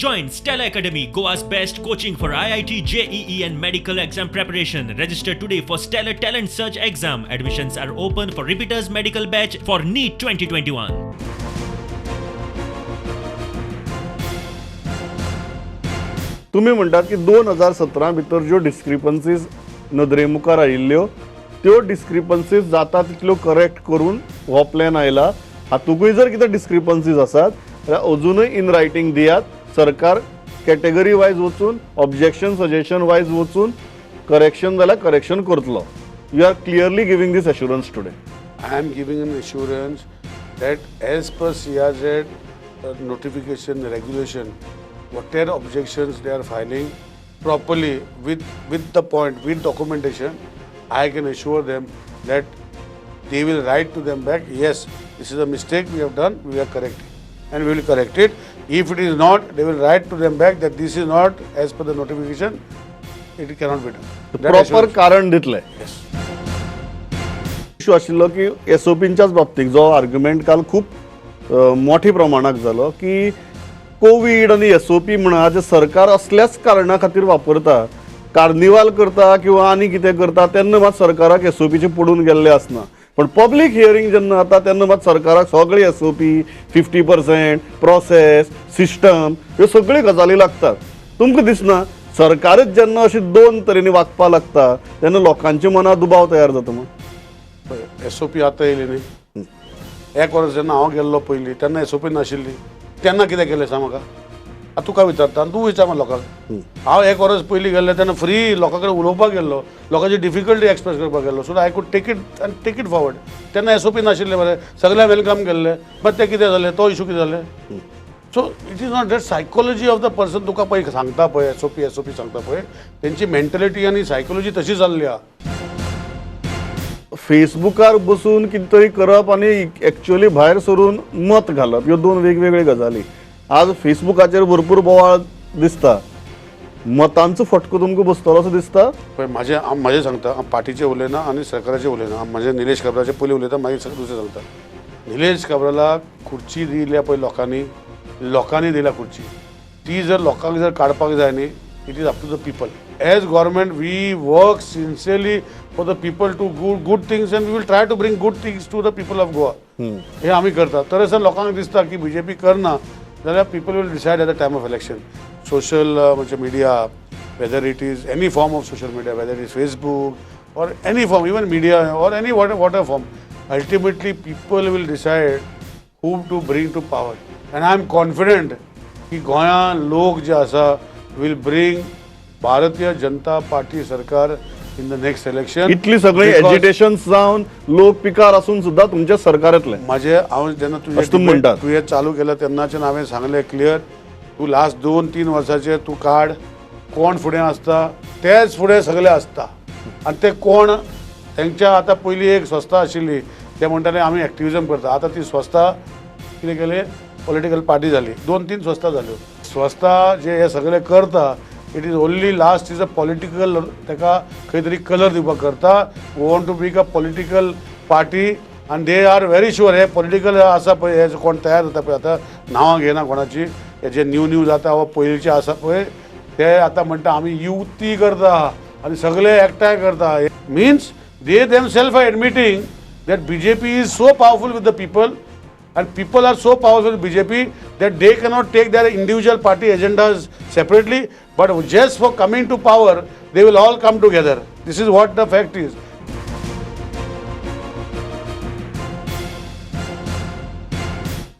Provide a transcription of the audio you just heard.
Join Stella Academy, Goa's best coaching for IIT, JEE and medical exam preparation. Register today for Stellar Talent Search exam. Admissions are open for repeaters medical batch for NEET 2021. तुम्ही म्हणतात की 2017 भितर ज्यो डिस्क्रिपन्सीज नदरे मुखार आयिल्ल्यो त्यो डिस्क्रिपन्सीज जाता तितल्यो करेक्ट करून हो प्लॅन आयला. हातूंकय जर कितें डिस्क्रिपन्सीज आसात जाल्यार अजूनय इन रायटींग दियात. सरकार कॅटेगरी वायज वचून ऑब्जेक्शन सजेशन वायज वचून करेक्शन जाल्यार करेक्शन करतलो. You are clearly giving this assurance today. I am giving an assurance that as per CRZ notification regulation, whatever objections they are filing properly with the point, with documentation, I can assure them that they will write to them back, yes, this is a mistake we have done, we are correcting, and we will correct it. If it is not, they will write to them back that this is not as per the notification, it cannot be done. That proper assurance. कारण दितले. Yes. Issue आशिल्लो की एसओपींच्याच बाबतीत जो argument काल खूप मोठ्या प्रमाणात जालो की कोविड आणि एसओपी म्हणा जे सरकार असल्याच कारणां खातीर वापरता, कार्निवाल करता किंवा आनी कितें करता तेन्ना मात सरकाराक एसओपीचे पडून गेल्ले आसना. पण पब्लीक हियरिंग जेन्ना जाता तेन्ना मात सरकाराक सगळी एसओपी 50% प्रोसेस सिस्टम ह्यो सगळ्यो गजाली लागतात. तुमकां दिसना सरकारच जेन्ना अशी दोन तरेनी वागपा लागता तेन्ना लोकांच्या मनात दुबाव तयार जाता मग. SOP आता येयली न्ही. एक वर्स जेन्ना हांव गेल्लो पयलीं तेन्ना SOP नाशिल्ली. तेन्ना कितें केलें सांग म्हाका. आतां तुका विचारता आनी तूं विचार लोकांक. हांव एक वर्स पयलीं गेल्ले तेन्ना फ्री लोकां कडेन उलोवपाक गेल्लो, लोकांची डिफिकल्टी एक्सप्रेस करपाक गेल्लो. So I could take it forward. तेन्ना SOP नाशिल्ले मरे, सगळ्यांक वेलकम केल्ले. मात तें कितें जालें, तो इशू कितें जालें. So it is not that psychology of the person तुका पळय सांगता पळय SOP सांगता पळय तेंची मेंटलिटी आनी सायकोलॉजी तशी जाल्ली आहा. फेसबुकार बसून कितें तरी करप आनी एक्च्युअली भायर सरून मत घालप ह्यो दोन वेगवेगळ्यो गजाली. आज फेसबुकाचेर भरपूर बोवाळ दिसता. मतांचो फटको तुमकां बसतलो असो दिसता. पळय म्हाजें सांगता, हांव पार्टीचें उलयना आनी सरकाराचें उलयना. म्हाजें निलेश काब्राचे पयलीं उलयता मागीर दुसरें सांगता. निलेश काब्रालाक खुर्ची दिल्या पळय लोकांनी दिल्या खुर्ची. ती जर लोकांक जर काडपाक जाय न्ही, it is up to the people. As government we work sincerely for the people to good things and we will try to bring good things to the people of Goa. हे आमी करता. तर लोकांक दिसता की BJP करना जाल्यार people will decide at the time of election. Social म्हणजे media, whether it is any form of social media, whether it is Facebook or any form, even media or any whatever form, ultimately people will decide whom to bring to power. And I am confident की गोंयां लोक जे आसा will bring Bharatiya Janata party सरकार in the next election. इतली सगळी agitation जावन लोक पिकार असून सुद्धा तुमच्या सरकार येतले. माझे हांव जेन्ना तूं हे चालू केलं तेन्नाच्यान हांवें सांगलें क्लियर, तूं लास्ट 2-3 वर्साचे तूं काड, कोण फुडें आसता तेच फुडें सगळे आसता. आनी ते कोण तेंच्या आतां पयलीं एक संस्था आशिल्ली ते म्हणटाले आमी एक्टिविजम करता. आतां ती संस्था कितें केलें, पॉलिटिकल पार्टी जाली. 2-3 संस्था जाल्यो. संस्था जे हे सगळे करता it is only last is a political, ताका खंय तरी कलर दिवपाक करता. वॉन्ट टू बीक अ पॉलिटिकल पार्टी आनी दे आर व्हेरी शुअर हे पॉलिटिकल आसा पळय हे कोण तयार जाता पळय, आतां नांवां घेयना कोणाची, हे जे न्यू जाता वा पयलींचे आसा पळय ते आतां म्हणटा आमी युती करता आनी सगळे एकठांय करता. Means they themselves are admitting that BJP is so powerful with the people and people are so powerful with BJP that they cannot take their individual party agendas separately, but just for coming to power they will all come together. This is what the fact is.